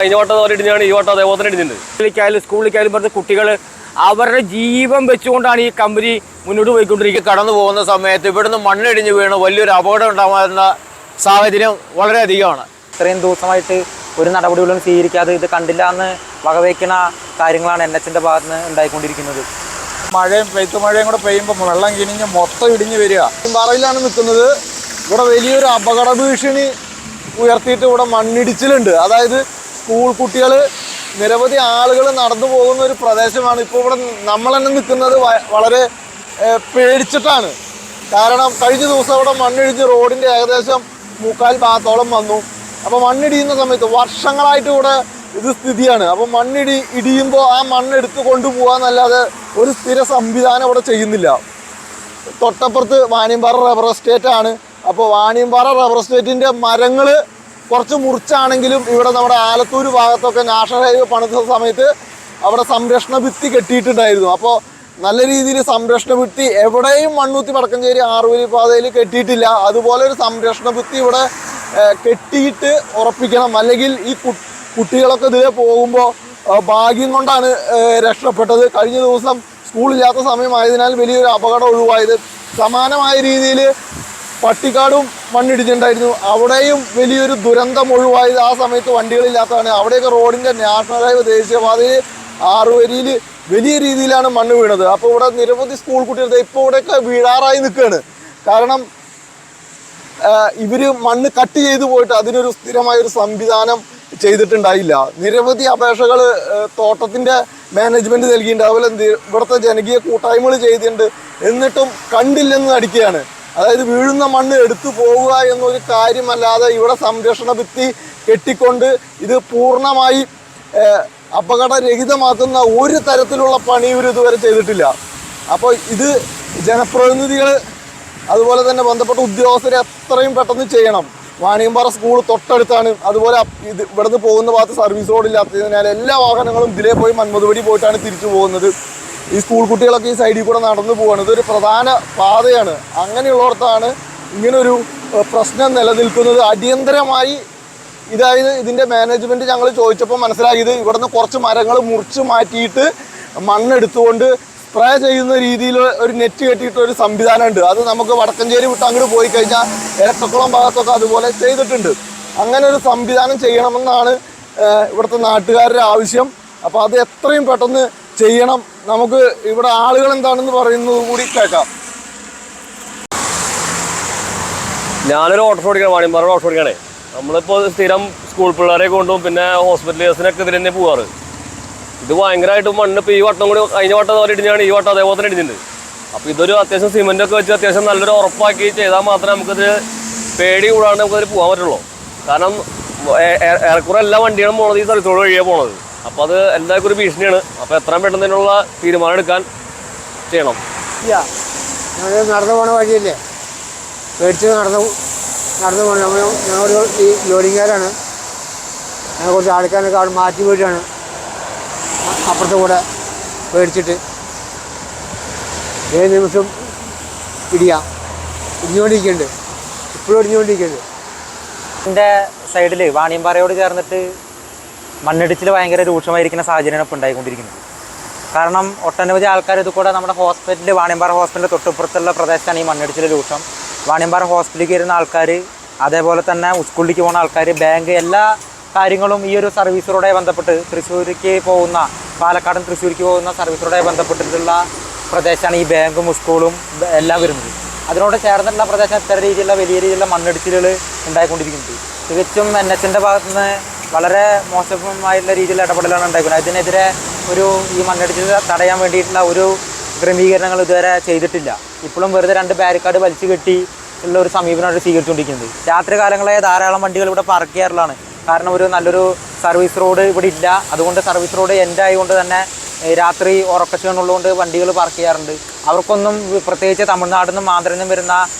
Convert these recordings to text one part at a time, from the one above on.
കഴിഞ്ഞ വട്ടം പോലെ ഇടിഞ്ഞാണ് ഈ വട്ടം അതേപോലെ തന്നെ ഇടിഞ്ഞിട്ടുണ്ട്. സ്കൂളിലേക്കായാലും പറഞ്ഞ കുട്ടികൾ അവരുടെ ജീവൻ വെച്ചുകൊണ്ടാണ് ഈ കമ്പനി മുന്നോട്ട് പോയിക്കൊണ്ടിരിക്കുന്നത്. കടന്നു പോകുന്ന സമയത്ത് ഇവിടുന്ന് മണ്ണിടിഞ്ഞ് വീണ് വലിയൊരു അപകടം ഉണ്ടാകുന്ന സാഹചര്യം വളരെയധികമാണ്. ഇത്രയും ദിവസമായിട്ട് ഒരു നടപടികളും സ്വീകരിക്കാതെ ഇത് കണ്ടില്ല എന്ന് വകവയ്ക്കുന്ന കാര്യങ്ങളാണ് NHന്റെ ഭാഗത്ത് നിന്ന് ഉണ്ടായിക്കൊണ്ടിരിക്കുന്നത്. മഴയും പെയ്ത്തുമഴയും കൂടെ പെയ്യുമ്പോൾ വെള്ളം കിണിഞ്ഞ് മൊത്തം ഇടിഞ്ഞ് വരിക. പാറയിലാണ് നിൽക്കുന്നത്. ഇവിടെ വലിയൊരു അപകട ഭീഷണി ഉയർത്തിയിട്ട് ഇവിടെ മണ്ണിടിച്ചിലുണ്ട്. അതായത് സ്കൂൾ കുട്ടികൾ, നിരവധി ആളുകൾ നടന്നു പോകുന്ന ഒരു പ്രദേശമാണ്. ഇപ്പോൾ ഇവിടെ നമ്മൾ തന്നെ നിൽക്കുന്നത് വളരെ പേടിച്ചിട്ടാണ്. കാരണം കഴിഞ്ഞ ദിവസം ഇവിടെ മണ്ണിടിച്ച് റോഡിൻ്റെ ഏകദേശം 3/4 ഭാഗത്തോളം വന്നു. അപ്പോൾ മണ്ണിടിയുന്ന സമയത്ത് വർഷങ്ങളായിട്ട് ഇവിടെ ഇത് സ്ഥിതിയാണ്. അപ്പോൾ ഇടിയുമ്പോൾ ആ മണ്ണെടുത്ത് കൊണ്ടുപോകാന്നല്ലാതെ ഒരു സ്ഥിര സംവിധാനം ഇവിടെ ചെയ്യുന്നില്ല. തൊട്ടപ്പുറത്ത് വാണിയമ്പാറ റബ്ബർ എസ്റ്റേറ്റ് ആണ്. അപ്പോൾ വാണിയമ്പാറ റബ്ബർ എസ്റ്റേറ്റിൻ്റെ മരങ്ങൾ കുറച്ച് മുറിച്ചാണെങ്കിലും ഇവിടെ നമ്മുടെ ആലത്തൂർ ഭാഗത്തൊക്കെ നാഷണൽ ഹൈവേ പണിത സമയത്ത് അവിടെ സംരക്ഷണ ഭിത്തി കെട്ടിയിട്ടുണ്ടായിരുന്നു. അപ്പോൾ നല്ല രീതിയിൽ സംരക്ഷണ ഭിത്തി എവിടെയും മണ്ണൂത്തി വടക്കഞ്ചേരി 6 പാതയിൽ കെട്ടിയിട്ടില്ല. അതുപോലെ ഒരു സംരക്ഷണ ഭിത്തി ഇവിടെ കെട്ടിയിട്ട് ഉറപ്പിക്കണം. അല്ലെങ്കിൽ ഈ കുട്ടികളൊക്കെ ഇതിലെ പോകുമ്പോൾ ഭാഗ്യം കൊണ്ടാണ് രക്ഷപ്പെട്ടത്. കഴിഞ്ഞ ദിവസം സ്കൂളില്ലാത്ത സമയമായതിനാൽ വലിയൊരു അപകടം ഒഴിവായത്. സമാനമായ രീതിയിൽ പട്ടിക്കാടും മണ്ണിടിച്ചിട്ടുണ്ടായിരുന്നു. അവിടെയും വലിയൊരു ദുരന്തം ഒഴിവായത് ആ സമയത്ത് വണ്ടികളില്ലാത്തതാണ്. അവിടെയൊക്കെ റോഡിൻ്റെ നാഷണൽ ഹൈവേ ദേശീയപാതയിൽ 6 വരിയിൽ വലിയ രീതിയിലാണ് മണ്ണ് വീണത്. അപ്പോൾ ഇവിടെ നിരവധി സ്കൂൾ കുട്ടികൾ ഇപ്പോൾ ഇവിടെയൊക്കെ വീഴാറായി നിൽക്കുകയാണ്. കാരണം ഇവർ മണ്ണ് കട്ട് ചെയ്തു പോയിട്ട് അതിനൊരു സ്ഥിരമായൊരു സംവിധാനം ചെയ്തിട്ടുണ്ടായില്ല. നിരവധി അപേക്ഷകൾ തോട്ടത്തിൻ്റെ മാനേജ്മെൻറ്റ് നൽകിയിട്ടുണ്ട്. അതുപോലെ ഇവിടുത്തെ ജനകീയ കൂട്ടായ്മകൾ ചെയ്തിട്ടുണ്ട്. എന്നിട്ടും കണ്ടില്ലെന്ന് അടിക്കുകയാണ്. അതായത് വീഴുന്ന മണ്ണ് എടുത്തു പോവുക എന്നൊരു കാര്യമല്ലാതെ ഇവിടെ സംരക്ഷണ ഭിത്തി കെട്ടിക്കൊണ്ട് ഇത് പൂർണ്ണമായി അപകടരഹിതമാക്കുന്ന ഒരു തരത്തിലുള്ള പണി ഇവർ ഇതുവരെ ചെയ്തിട്ടില്ല. അപ്പോൾ ഇത് ജനപ്രതിനിധികൾ അതുപോലെ തന്നെ ബന്ധപ്പെട്ട ഉദ്യോഗസ്ഥരെ എത്രയും പെട്ടെന്ന് ചെയ്യണം. വാണിയമ്പാറ സ്കൂൾ തൊട്ടടുത്താണ്. അതുപോലെ ഇത് ഇവിടുന്ന് പോകുന്ന ഭാഗത്ത് സർവീസ് റോഡില്ലാത്തതിനാൽ എല്ലാ വാഹനങ്ങളും ഇതിലേ പോയി മന്മതുപടി പോയിട്ടാണ് തിരിച്ചു പോകുന്നത്. ഈ സ്കൂൾ കുട്ടികളൊക്കെ ഈ സൈഡിൽ കൂടെ നടന്നു പോവുകയാണ്. ഇതൊരു പ്രധാന പാതയാണ്. അങ്ങനെയുള്ളിടത്താണ് ഇങ്ങനൊരു പ്രശ്നം നിലനിൽക്കുന്നത്. അടിയന്തരമായി ഇതിൻ്റെ മാനേജ്മെൻറ്റ് ഞങ്ങൾ ചോദിച്ചപ്പോൾ മനസ്സിലാക്കിയത് ഇവിടുന്ന് കുറച്ച് മരങ്ങൾ മുറിച്ച് മാറ്റിയിട്ട് മണ്ണെടുത്തുകൊണ്ട് സ്പ്രേ ചെയ്യുന്ന രീതിയിൽ ഒരു നെറ്റ് കെട്ടിയിട്ട് ഒരു സംവിധാനമുണ്ട്. അത് നമുക്ക് വടക്കഞ്ചേരി വിട്ട് അങ്ങോട്ട് പോയി കഴിഞ്ഞാൽ ഇരട്ടക്കുളം ഭാഗത്തൊക്കെ അതുപോലെ ചെയ്തിട്ടുണ്ട്. അങ്ങനെ ഒരു സംവിധാനം ചെയ്യണമെന്നാണ് ഇവിടുത്തെ നാട്ടുകാരുടെ ആവശ്യം. അപ്പോൾ അത് എത്രയും പെട്ടെന്ന് ചെയ്യണം. നമുക്ക് ഇവിടെ ആളുകൾ എന്താണെന്ന് പറയുന്നത് കൂടി കേൾക്കാം. ഞാനൊരു ഓട്ടോ ഓടിക്കണം, വാണിയമ്പാറ ഓട്ടോ ഓടിക്കണേ. നമ്മളിപ്പോൾ സ്ഥിരം സ്കൂൾ പിള്ളേരെ കൊണ്ടും പിന്നെ ഹോസ്പിറ്റൽ കേസിനൊക്കെ ഇതിൽ തന്നെ പോവാറ്. ഇത് ഭയങ്കരമായിട്ട് മണ്ണ് ഇപ്പോൾ ഈ വട്ടം കൂടി കഴിഞ്ഞ വട്ടം പോലെ ഇടിഞ്ഞാണ് ഈ വട്ടം അതേപോലെ തന്നെ ഇടിഞ്ഞിട്ടുണ്ട്. അപ്പോൾ ഇതൊരു അത്യാവശ്യം സിമെൻ്റൊക്കെ വെച്ച് അത്യാവശ്യം നല്ലൊരു ഉറപ്പാക്കി ചെയ്താൽ മാത്രമേ നമുക്കിത് പേടി കൂടാണ്ട് നമുക്കതിൽ പോകാൻ പറ്റുള്ളൂ. കാരണം ഏറെക്കുറെ എല്ലാ വണ്ടികളും പോണത് ഈ സർവീസ് റോഡ് വഴിയാണ് പോണത്. അപ്പോൾ അത് എല്ലാവർക്കും ഒരു ഭീഷണിയാണ്. അപ്പോൾ എത്രയും പെട്ടെന്ന് ഇതിനുള്ള തീരുമാനം എടുക്കാൻ ചെയ്യണം. നടന്നു പോണ വഴിയല്ലേ, പേടിച്ച് നടന്നു പോകണം. ഞങ്ങളൊരു ഈ ലോഡിങ്ങുകാരാണ്. ഞങ്ങൾ കുറച്ച് ആൾക്കാരൊക്കെ അവിടെ മാറ്റി പോയിട്ടാണ് അപ്പുറത്തെ കൂടെ പേടിച്ചിട്ട് ഏത് നിമിഷം ഇടിഞ്ഞുകൊണ്ടിരിക്കുന്നുണ്ട്. ഇപ്പോഴും ഇടിഞ്ഞുകൊണ്ടിരിക്കുന്നുണ്ട്. ഇതിൻ്റെ സൈഡിൽ വാണിയമ്പാറയോട് ചേർന്നിട്ട് മണ്ണിടിച്ചിൽ ഭയങ്കര രൂക്ഷമായിരിക്കുന്ന സാഹചര്യമാണ് ഇപ്പോൾ ഉണ്ടായിക്കൊണ്ടിരിക്കുന്നത്. കാരണം ഒട്ടനവധി ആൾക്കാർ ഇത് കൂടെ നമ്മുടെ ഹോസ്പിറ്റലിൽ വാണിയമ്പാറ ഹോസ്പിറ്റലിൻ്റെ തൊട്ടിപ്പുറത്തുള്ള പ്രദേശത്താണ് ഈ മണ്ണിടിച്ചിൽ രൂക്ഷം. വാണിയമ്പാറ ഹോസ്പിറ്റലിലേക്ക് വരുന്ന ആൾക്കാർ, അതേപോലെ തന്നെ സ്കൂളിലേക്ക് പോകുന്ന ആൾക്കാർ, ബാങ്ക്, എല്ലാ കാര്യങ്ങളും ഈ ഒരു സർവീസ് റോഡുമായി ബന്ധപ്പെട്ട് തൃശ്ശൂർക്ക് പോകുന്ന, പാലക്കാടും തൃശ്ശൂർക്ക് പോകുന്ന സർവീസ് റോഡുമായി ബന്ധപ്പെട്ടിട്ടുള്ള പ്രദേശമാണ് ഈ ബാങ്കും സ്കൂളും എല്ലാം വരുന്നത്. അതിനോട് ചേർന്നിട്ടുള്ള പ്രദേശം ഇത്തര രീതിയിലുള്ള വലിയ രീതിയിലുള്ള മണ്ണിടിച്ചിലുകൾ ഉണ്ടായിക്കൊണ്ടിരിക്കുന്നത്. തികച്ചും NHന്റെ ഭാഗത്തുനിന്ന് വളരെ മോശമായിട്ടുള്ള രീതിയിലുള്ള ഇടപെടലാണ് ഉണ്ടായിരിക്കുന്നത്. അതിനെതിരെ ഈ മണ്ണിടിച്ചിൽ തടയാൻ വേണ്ടിയിട്ടുള്ള ഒരു ക്രമീകരണങ്ങൾ ഇതുവരെ ചെയ്തിട്ടില്ല. ഇപ്പോഴും വെറുതെ 2 ബാരിക്കാഡ് വലിച്ചു കെട്ടി ഉള്ള ഒരു സമീപനമാണ് സ്വീകരിച്ചുകൊണ്ടിരിക്കുന്നത്. രാത്രി കാലങ്ങളെ ധാരാളം വണ്ടികൾ ഇവിടെ പാർക്ക് ചെയ്യാറുള്ളതാണ്. കാരണം ഒരു നല്ലൊരു സർവീസ് റോഡ് ഇവിടെ ഇല്ല. അതുകൊണ്ട് സർവീസ് റോഡ് എൻഡ് ആയതുകൊണ്ട് തന്നെ രാത്രി ഉറക്കക്ഷീണമുള്ളതുകൊണ്ട് വണ്ടികൾ പാർക്ക് ചെയ്യാറുണ്ട്. അവർക്കൊന്നും പ്രത്യേകിച്ച് തമിഴ്നാട്ടിൽ നിന്നും ആന്ധ്രയിൽ നിന്നും വരുന്ന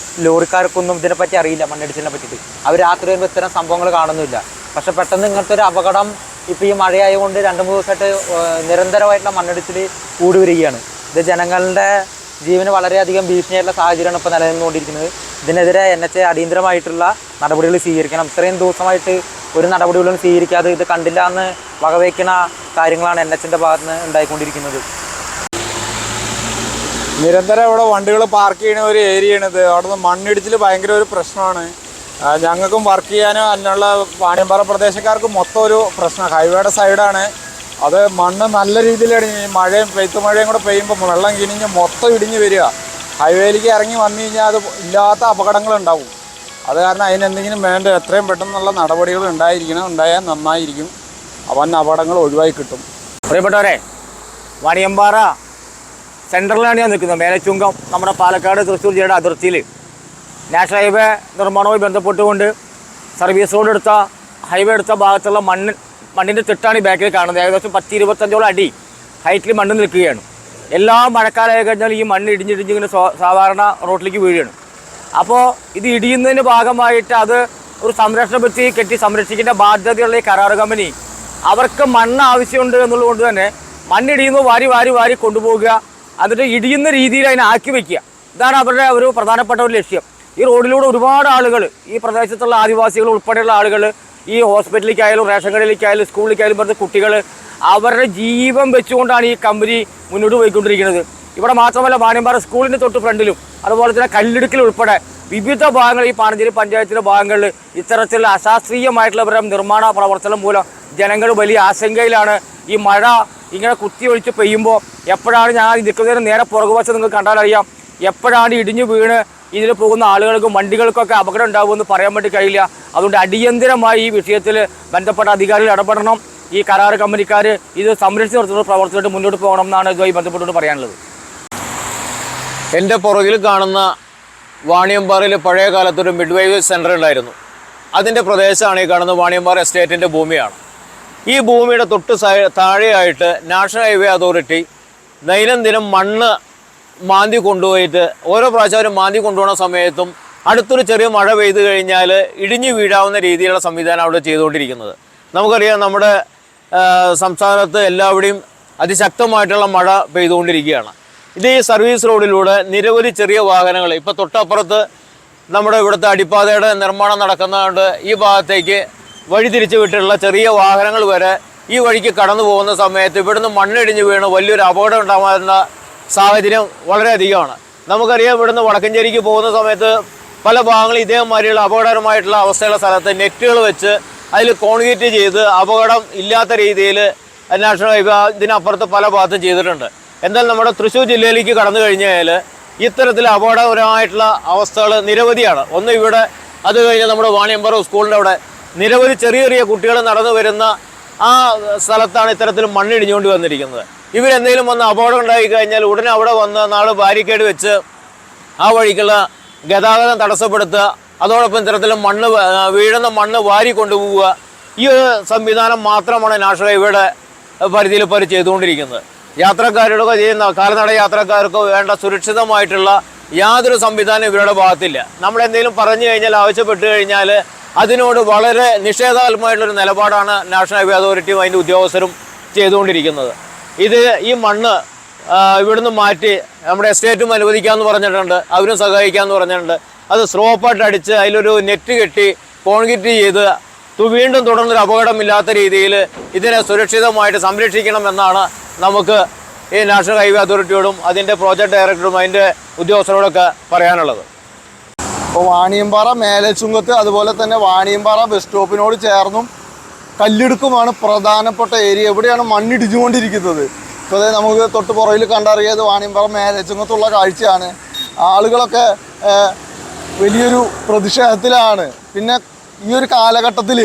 ലോറിക്കാർക്കൊന്നും ഇതിനെപ്പറ്റി അറിയില്ല, മണ്ണിടിച്ചിലിനെ പറ്റിയിട്ട്. അവർ രാത്രി വരുമ്പോൾ ഇത്തരം സംഭവങ്ങൾ കാണുന്നില്ല. പക്ഷെ പെട്ടെന്ന് ഇങ്ങനത്തെ ഒരു അപകടം ഇപ്പോൾ ഈ മഴയായതുകൊണ്ട് 2-3 ദിവസമായിട്ട് നിരന്തരമായിട്ടുള്ള മണ്ണിടിച്ചിൽ കൂടി വരികയാണ്. ഇത് ജനങ്ങളുടെ ജീവന് വളരെയധികം ഭീഷണിയായിട്ടുള്ള സാഹചര്യമാണ് ഇപ്പോൾ നിലനിന്നുകൊണ്ടിരിക്കുന്നത്. ഇതിനെതിരെ NHA അടിയന്തരമായിട്ടുള്ള നടപടികൾ സ്വീകരിക്കണം. ഇത്രയും ദിവസമായിട്ട് ഒരു നടപടികളും സ്വീകരിക്കാതെ ഇത് കണ്ടില്ല എന്ന് വകവയ്ക്കുന്ന കാര്യങ്ങളാണ് NHന്റെ ഭാഗത്ത് നിന്ന് ഉണ്ടായിക്കൊണ്ടിരിക്കുന്നത്. നിരന്തരം ഇവിടെ വണ്ടികൾ പാർക്ക് ചെയ്യുന്ന ഒരു ഏരിയയാണിത്. അവിടെ നിന്ന് മണ്ണിടിച്ചിൽ ഭയങ്കര ഒരു പ്രശ്നമാണ്. ഞങ്ങൾക്കും വർക്ക് ചെയ്യാനും അതിനുള്ള വാണിയമ്പാറ പ്രദേശക്കാർക്കും മൊത്തം ഒരു പ്രശ്നം. ഹൈവേയുടെ സൈഡാണ്. അത് മണ്ണ് നല്ല രീതിയിൽ ഇടിഞ്ഞ് മഴയും പെയ്ത്തുമഴയും കൂടെ പെയ്യുമ്പോൾ വെള്ളം കിനിഞ്ഞ് മൊത്തം ഇടിഞ്ഞ് വരിക. ഹൈവേയിലേക്ക് ഇറങ്ങി വന്നു കഴിഞ്ഞാൽ അത് ഇല്ലാത്ത അപകടങ്ങളുണ്ടാവും. അത് കാരണം അതിനെന്തെങ്കിലും വേണ്ട എത്രയും പെട്ടെന്നുള്ള നടപടികൾ ഉണ്ടായാൽ നന്നായിരിക്കും. അവൻ അപകടങ്ങൾ ഒഴിവായി കിട്ടും. പ്രിയപ്പെട്ടവരെ, വാണിയമ്പാറ സെൻട്രലിലാണ് ഞാൻ നിൽക്കുന്നത്. മേലച്ചുങ്കം നമ്മുടെ പാലക്കാട് തൃശ്ശൂർ ജില്ലയുടെ അതിർത്തിയിൽ നാഷണൽ ഹൈവേ നിർമ്മാണവുമായി ബന്ധപ്പെട്ടുകൊണ്ട് സർവീസ് റോഡ് എടുത്ത ഹൈവേ എടുത്ത ഭാഗത്തുള്ള മണ്ണിൻ്റെ തിട്ടാണ് ഈ ബാക്കിൽ കാണുന്നത്. ഏകദേശം 10-25 അടി ഹൈറ്റിൽ മണ്ണ് നിൽക്കുകയാണ്. എല്ലാ മഴക്കാലമായി കഴിഞ്ഞാൽ ഈ മണ്ണ് ഇടിഞ്ഞിങ്ങനെ സാധാരണ റോഡിലേക്ക് വീഴുകയാണ്. അപ്പോൾ ഇത് ഇടിയുന്നതിൻ്റെ ഭാഗമായിട്ട് അത് ഒരു സംരക്ഷണ ഭിത്തി കെട്ടി സംരക്ഷിക്കേണ്ട ബാധ്യതയുള്ള ഈ കരാർ കമ്പനി അവർക്ക് മണ്ണ് ആവശ്യമുണ്ട് എന്നുള്ളതുകൊണ്ട് തന്നെ മണ്ണിടിയുമ്പോൾ വാരി കൊണ്ടുപോവുക, എന്നിട്ട് ഇടിയുന്ന രീതിയിൽ അതിനെ ആക്കി വയ്ക്കുക. ഇതാണ് അവരുടെ ഒരു പ്രധാനപ്പെട്ട ഒരു ലക്ഷ്യം. ഈ റോഡിലൂടെ ഒരുപാട് ആളുകൾ, ഈ പ്രദേശത്തുള്ള ആദിവാസികൾ ഉൾപ്പെടെയുള്ള ആളുകൾ, ഈ ഹോസ്പിറ്റലിലേക്കായാലും റേഷൻ കടയിലേക്കായാലും സ്കൂളിലേക്കായാലും പറഞ്ഞ കുട്ടികൾ അവരുടെ ജീവൻ വെച്ചുകൊണ്ടാണ് ഈ കമ്പനി മുന്നോട്ട് പോയിക്കൊണ്ടിരിക്കുന്നത്. ഇവിടെ മാത്രമല്ല, വാണിയമ്പാറ സ്കൂളിൻ്റെ തൊട്ട് ഫ്രണ്ടിലും അതുപോലെ തന്നെ കല്ലിടുക്കിൽ ഉൾപ്പെടെ വിവിധ ഭാഗങ്ങൾ, ഈ പാണഞ്ചേരി പഞ്ചായത്തിലെ ഭാഗങ്ങളിൽ ഇത്തരത്തിലുള്ള അശാസ്ത്രീയമായിട്ടുള്ള നിർമ്മാണ പ്രവർത്തനം മൂലം ജനങ്ങൾ വലിയ ആശങ്കയിലാണ്. ഈ മഴ ഇങ്ങനെ കുത്തി ഒഴിച്ച് പെയ്യുമ്പോൾ എപ്പോഴാണ് ഞാൻ നിൽക്കുന്നതിന് നേരെ പുറകുവശം നിങ്ങൾക്ക് കണ്ടാലറിയാം, എപ്പോഴാണ് ഇടിഞ്ഞു വീണ് ഇതിൽ പോകുന്ന ആളുകൾക്കും വണ്ടികൾക്കൊക്കെ അപകടം ഉണ്ടാകുമെന്ന് പറയാൻ വേണ്ടി കഴിയില്ല. അതുകൊണ്ട് അടിയന്തരമായി ഈ വിഷയത്തിൽ ബന്ധപ്പെട്ട അധികാരികൾ ഇടപെടണം. ഈ കരാർ കമ്പനിക്കാർ ഇത് സംരക്ഷിച്ച് നിർത്തുന്ന പ്രവർത്തനമായിട്ട് മുന്നോട്ട് പോകണം എന്നാണ് ഇതുമായി ബന്ധപ്പെട്ടുകൊണ്ട് പറയാനുള്ളത്. എൻ്റെ പുറകിൽ കാണുന്ന വാണിയമ്പാറയിൽ പഴയ കാലത്തൊരു മിഡ്വൈവ് സെൻറ്റർ ഉണ്ടായിരുന്നു. അതിൻ്റെ പ്രദേശമാണ് ഈ കാണുന്ന വാണിയമ്പാറ എസ്റ്റേറ്റിൻ്റെ ഭൂമിയാണ്. ഈ ഭൂമിയുടെ തൊട്ട് താഴെയായിട്ട് നാഷണൽ ഹൈവേ അതോറിറ്റി ദൈനംദിനം മണ്ണ് മാന്തി കൊണ്ടുപോയിട്ട് ഓരോ പ്രാവശ്യം അവർ മാന്തി കൊണ്ടുപോകുന്ന സമയത്തും അടുത്തൊരു ചെറിയ മഴ പെയ്തു കഴിഞ്ഞാൽ ഇടിഞ്ഞു വീഴാവുന്ന രീതിയിലുള്ള സംവിധാനം അവിടെ ചെയ്തുകൊണ്ടിരിക്കുന്നത്. നമുക്കറിയാം, നമ്മുടെ സംസ്ഥാനത്ത് എല്ലാവിടെയും അതിശക്തമായിട്ടുള്ള മഴ പെയ്തുകൊണ്ടിരിക്കുകയാണ്. ഇത് ഈ സർവീസ് റോഡിലൂടെ നിരവധി ചെറിയ വാഹനങ്ങൾ, ഇപ്പോൾ തൊട്ടപ്പുറത്ത് നമ്മുടെ ഇവിടുത്തെ അടിപ്പാതയുടെ നിർമ്മാണം നടക്കുന്നതുകൊണ്ട് ഈ ഭാഗത്തേക്ക് വഴി തിരിച്ചു വിട്ടിട്ടുള്ള ചെറിയ വാഹനങ്ങൾ വരെ ഈ വഴിക്ക് കടന്നു പോകുന്ന സമയത്ത് ഇവിടുന്ന് മണ്ണിടിഞ്ഞ് വീണ് വലിയൊരു അപകടം ഉണ്ടാകുന്ന സാഹചര്യം വളരെയധികമാണ്. നമുക്കറിയാം, ഇവിടുന്ന് വടക്കഞ്ചേരിക്ക് പോകുന്ന സമയത്ത് പല ഭാഗങ്ങളും ഇതേമാതിരിയുള്ള അപകടകരമായിട്ടുള്ള അവസ്ഥയുള്ള സ്ഥലത്ത് നെറ്റുകൾ വെച്ച് അതിൽ കോൺക്രീറ്റ് ചെയ്ത് അപകടം ഇല്ലാത്ത രീതിയിൽ നാഷണൽ ഹൈവേ ഇതിനപ്പുറത്ത് പല ഭാഗത്തും ചെയ്തിട്ടുണ്ട്. എന്നാൽ നമ്മുടെ തൃശ്ശൂർ ജില്ലയിലേക്ക് കടന്നു കഴിഞ്ഞാൽ ഇത്തരത്തിൽ അപകടകരമായിട്ടുള്ള അവസ്ഥകൾ നിരവധിയാണ്. ഒന്ന് ഇവിടെ, അത് കഴിഞ്ഞ് നമ്മുടെ വാണിയമ്പാറ സ്കൂളിൻ്റെ അവിടെ നിരവധി ചെറിയ കുട്ടികൾ നടന്നു വരുന്ന ആ സ്ഥലത്താണ് ഇത്തരത്തിൽ മണ്ണിടിഞ്ഞുകൊണ്ട് വന്നിരിക്കുന്നത്. ഇവരെന്തെങ്കിലും വന്ന് അപകടം ഉണ്ടായി കഴിഞ്ഞാൽ ഉടനെ അവിടെ വന്ന് നാളെ ബാരിക്കേഡ് വെച്ച് ആ വഴിക്കുള്ള ഗതാഗതം തടസ്സപ്പെടുത്തുക, അതോടൊപ്പം ഇത്തരത്തിൽ വീഴുന്ന മണ്ണ് വാരി കൊണ്ടുപോവുക. ഈ ഒരു സംവിധാനം മാത്രമാണ് നാഷണൽ ഹൈവേയുടെ പരിധിയിൽ ഇപ്പോൾ ചെയ്തുകൊണ്ടിരിക്കുന്നത്. യാത്രക്കാരോടൊക്കെ ചെയ്യുന്ന കാൽനട യാത്രക്കാർക്ക് വേണ്ട സുരക്ഷിതമായിട്ടുള്ള യാതൊരു സംവിധാനം ഇവരുടെ ഭാഗത്തില്ല. നമ്മളെന്തെങ്കിലും പറഞ്ഞു കഴിഞ്ഞാൽ, ആവശ്യപ്പെട്ട് കഴിഞ്ഞാൽ അതിനോട് വളരെ നിഷേധാത്മകമായിട്ടുള്ളൊരു നിലപാടാണ് നാഷണൽ ഹൈവേ അതോറിറ്റിയും അതിൻ്റെ ഉദ്യോഗസ്ഥരും ചെയ്തുകൊണ്ടിരിക്കുന്നത്. ഈ മണ്ണ് ഇവിടുന്ന് മാറ്റി നമ്മുടെ എസ്റ്റേറ്റും അനുവദിക്കാമെന്ന് പറഞ്ഞിട്ടുണ്ട്, അവരും സഹായിക്കാമെന്ന് പറഞ്ഞിട്ടുണ്ട്. അത് സ്ലോപ്പായിട്ട് അടിച്ച് അതിലൊരു നെറ്റ് കെട്ടി കോൺക്രീറ്റ് ചെയ്ത് വീണ്ടും തുടർന്നൊരു അപകടമില്ലാത്ത രീതിയിൽ ഇതിനെ സുരക്ഷിതമായിട്ട് സംരക്ഷിക്കണമെന്നാണ് നമുക്ക് ഈ നാഷണൽ ഹൈവേ അതോറിറ്റിയോടും അതിൻ്റെ പ്രോജക്ട് ഡയറക്ടറും അതിൻ്റെ ഉദ്യോഗസ്ഥരോടൊക്കെ പറയാനുള്ളത്. ഇപ്പോൾ വാണിയമ്പാറ മേലച്ചുങ്കത്ത്, അതുപോലെ തന്നെ വാണിയമ്പാറ ബസ് സ്റ്റോപ്പിനോട് ചേർന്നും കല്ലിടുക്കുമാണ് പ്രധാനപ്പെട്ട ഏരിയ. എവിടെയാണ് മണ്ണിടിച്ചുകൊണ്ടിരിക്കുന്നത്. ഇപ്പോൾ അതായത് നമുക്ക് തൊട്ട് പുറകിൽ കണ്ടറിയത് വാണിയമ്പാറ മേലച്ചുങ്കത്തുള്ള കാഴ്ചയാണ്. ആളുകളൊക്കെ വലിയൊരു പ്രതിഷേധത്തിലാണ്. പിന്നെ ഈ ഒരു കാലഘട്ടത്തിൽ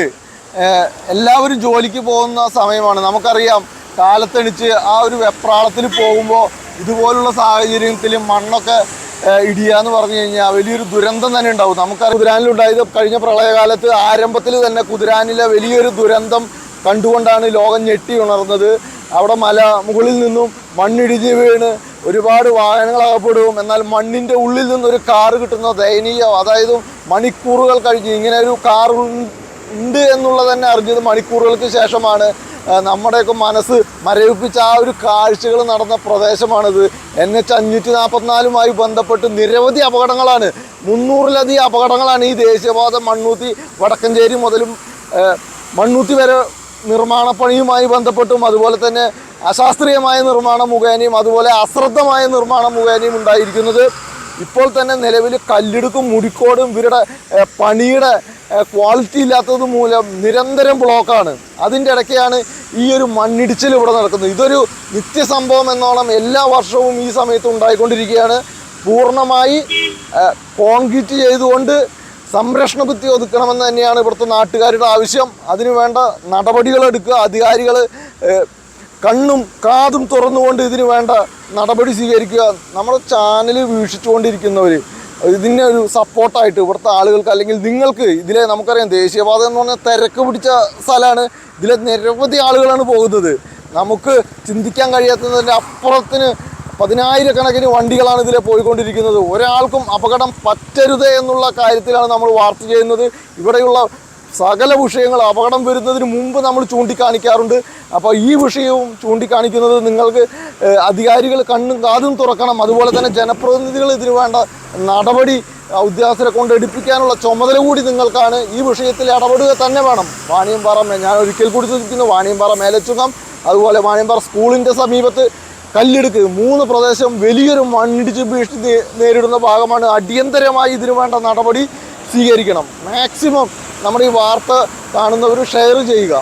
എല്ലാവരും ജോലിക്ക് പോകുന്ന സമയമാണ്. നമുക്കറിയാം, കാലത്തെണിച്ച് ആ ഒരു വെപ്രാളത്തിൽ പോകുമ്പോൾ ഇതുപോലുള്ള സാഹചര്യത്തിൽ മണ്ണൊക്കെ ഇടിയുക എന്ന് പറഞ്ഞു കഴിഞ്ഞാൽ വലിയൊരു ദുരന്തം തന്നെ ഉണ്ടാവും. നമുക്കറിയാം, കുതിരാനിലുണ്ടായത് കഴിഞ്ഞ പ്രളയകാലത്ത് ആരംഭത്തിൽ തന്നെ കുതിരാനിലെ വലിയൊരു ദുരന്തം കണ്ടുകൊണ്ടാണ് ലോകം ഞെട്ടി ഉണർന്നത്. അവിടെ മുകളിൽ നിന്നും മണ്ണിടിഞ്ഞ് വീണ് ഒരുപാട് വാഹനങ്ങൾ അകപ്പെടും. എന്നാൽ മണ്ണിൻ്റെ ഉള്ളിൽ നിന്നൊരു കാറ് കിട്ടുന്ന ദയനീയം, അതായത് മണിക്കൂറുകൾ കഴിഞ്ഞ് ഇങ്ങനെ ഒരു കാർ ഉണ്ട് എന്നുള്ളത് തന്നെ അറിഞ്ഞത് മണിക്കൂറുകൾക്ക് ശേഷമാണ്. നമ്മുടെയൊക്കെ മനസ്സ് മരവിപ്പിച്ച ആ ഒരു കാഴ്ചകൾ നടന്ന പ്രദേശമാണിത്. NH 544 ബന്ധപ്പെട്ട് നിരവധി അപകടങ്ങളാണ്, 300-ലധികം അപകടങ്ങളാണ് ഈ ദേശീയപാത മണ്ണൂത്തി വടക്കഞ്ചേരി മുതലും മണ്ണൂത്തി വരെ നിർമ്മാണ പണിയുമായി ബന്ധപ്പെട്ടും അതുപോലെ തന്നെ അശാസ്ത്രീയമായ നിർമ്മാണം മുഖേനയും അതുപോലെ അശ്രദ്ധമായ നിർമ്മാണം മുഖേനയും ഉണ്ടായിരിക്കുന്നത്. ഇപ്പോൾ തന്നെ നിലവിൽ കല്ലിടുക്കും മുടിക്കോടും ഇവരുടെ പണിയുടെ ക്വാളിറ്റി ഇല്ലാത്തത് മൂലം നിരന്തരം ബ്ലോക്കാണ്. അതിൻ്റെ ഇടയ്ക്കാണ് ഈ ഒരു മണ്ണിടിച്ചിൽ ഇവിടെ നടക്കുന്നത്. ഇതൊരു നിത്യസംഭവം എന്നോണം എല്ലാ വർഷവും ഈ സമയത്ത് ഉണ്ടായിക്കൊണ്ടിരിക്കുകയാണ്. പൂർണ്ണമായി കോൺക്രീറ്റ് ചെയ്തുകൊണ്ട് സംരക്ഷണ ഭിത്തി ഒതുക്കണമെന്ന് തന്നെയാണ് ഇവിടുത്തെ നാട്ടുകാരുടെ ആവശ്യം. അതിനുവേണ്ട നടപടികളെടുക്കുക. അധികാരികൾ കണ്ണും കാതും തുറന്നുകൊണ്ട് ഇതിന് വേണ്ട നടപടി സ്വീകരിക്കുക. നമ്മുടെ ചാനൽ വീക്ഷിച്ചുകൊണ്ടിരിക്കുന്നവർ ഇതിനെ ഒരു സപ്പോർട്ടായിട്ട് ഇവിടുത്തെ ആളുകൾക്ക് അല്ലെങ്കിൽ നിങ്ങൾക്ക് ഇതിലെ നമുക്കറിയാം ദേശീയപാത എന്ന് പറഞ്ഞാൽ തിരക്ക് പിടിച്ച സ്ഥലമാണ്. ഇതിലെ നിരവധി ആളുകളാണ് പോകുന്നത്. നമുക്ക് ചിന്തിക്കാൻ കഴിയാത്തതിൻ്റെ അപ്പുറത്തിന് 10,000-കണക്കിന് വണ്ടികളാണ് ഇതിലെ പോയിക്കൊണ്ടിരിക്കുന്നത്. ഒരാൾക്കും അപകടം പറ്റരുത് എന്നുള്ള കാര്യത്തിലാണ് നമ്മൾ വാർത്ത ചെയ്യുന്നത്. ഇവിടെയുള്ള സകല വിഷയങ്ങൾ അപകടം വരുന്നതിന് മുമ്പ് നമ്മൾ ചൂണ്ടിക്കാണിക്കാറുണ്ട്. അപ്പോൾ ഈ വിഷയവും ചൂണ്ടിക്കാണിക്കുന്നത് നിങ്ങൾക്ക് അധികാരികൾ കണ്ണും കാതും തുറക്കണം. അതുപോലെ തന്നെ ജനപ്രതിനിധികൾ ഇതിനു വേണ്ട നടപടി ഉദ്യോഗസ്ഥരെ കൊണ്ട് എടുപ്പിക്കാനുള്ള ചുമതല കൂടി നിങ്ങൾക്കാണ്. ഈ വിഷയത്തിൽ ഇടപെടുക തന്നെ വേണം. വാണിയമ്പാറ, ഞാൻ ഒരിക്കൽ കൂടി സൂചിപ്പിക്കുന്നു, വാണിയമ്പാറ മേലച്ചുങ്കം അതുപോലെ വാണിയമ്പാറ സ്കൂളിൻ്റെ സമീപത്ത് കല്ലിടുക്ക് 3 പ്രദേശം വലിയൊരു മണ്ണിടിച്ച് ഭീഷണി നേരിടുന്ന ഭാഗമാണ്. അടിയന്തരമായി ഇതിനു വേണ്ട നടപടി സ്വീകരിക്കണം. മാക്സിമം നമ്മുടെ ഈ വാർത്ത കാണുന്നവർ ഷെയർ ചെയ്യുക.